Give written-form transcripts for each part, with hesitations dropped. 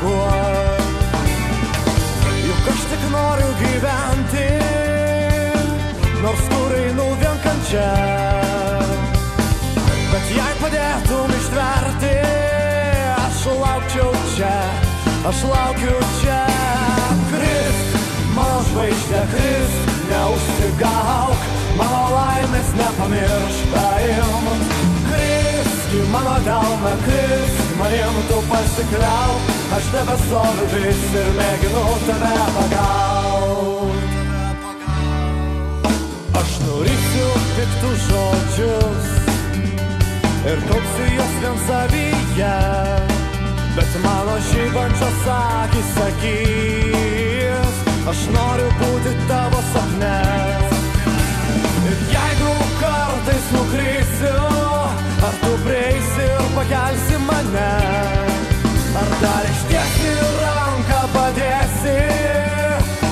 propaguot. Juk aš tik noriu gyventi, nors kur einu vien kančia. Bet jei padėtum ištverti, aš laukčiau čia, aš laukiu čia. Krisk, mano žvaigždė, krisk, neužsigauk, mano laimės nepamiršk, paimk. Krisk į mano delną, krisk, manim tu pasikliauk, aš tebestoviu vis ir mėginu tave pagaut. Aš nurysiu piktus žodžius ir kaupsiu juos vien savyje, bet mano žybančios akys sakys, aš noriu būti tavo sapne. Ir jeigu kartais nukrysiu, ar tu prieisi ir pakelsi mane, ar dar ištiesi ranką padėsi,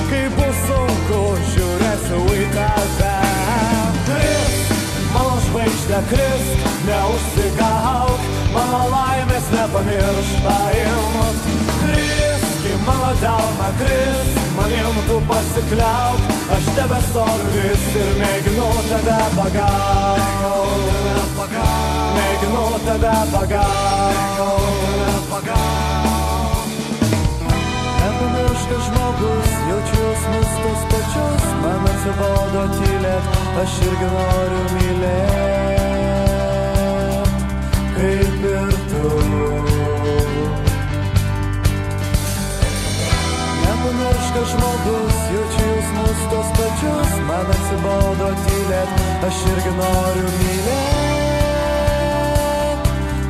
kai bus sunku, žiūrėsiu į tave. Krisk, mano žvaigždė, krisk, neužsigauk, mano laimės nepamiršk, paimk. Krisk į mano delną, krisk, manim tu pasikliauk, aš tebestoviu vis ir mėginu tave pagaut. Mėginu tave pagaut. Nepamiršk, kad žmogus jaučiu jausmus tos pačius, man atsibodo tylėt, aš irgi noriu mylėt, kaip ir tu. Nepamiršk, kad žmogus jaučiu jausmus tos pačius, man atsibodo tylėt, aš irgi noriu mylėt,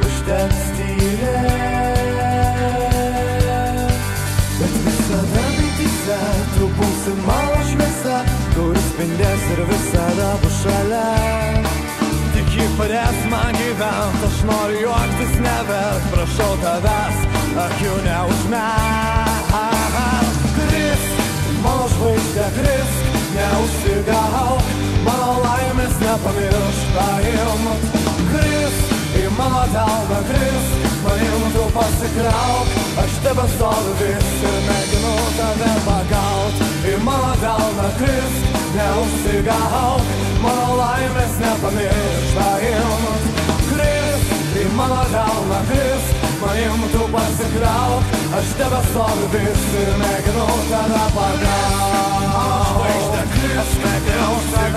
užteks tylėt. Bet visada mintyse tu būsi mano šviesa, kuris spindės ir visada bus šalia. Tik ji padės man gyvent, aš noriu juoktis, neverk, prašau tavęs, akių neužmerk. Krisk, mano žvaigždė, krisk, neužsigauk, mano laimės nepamiršk, paimk. Krisk į mano delną, krisk, manim tu pasikliauk, aš tebestoviu vis ir mėginu tave pagaut. Į mano delną, krisk, neužsigauk, mano laimės nepamiršk, paimk. Krisk į mano delną, krisk, manim tu pasikliauk, aš tebestoviu vis ir mėginu tave pagaut. Žvaigždė, krisk, neužsigauk.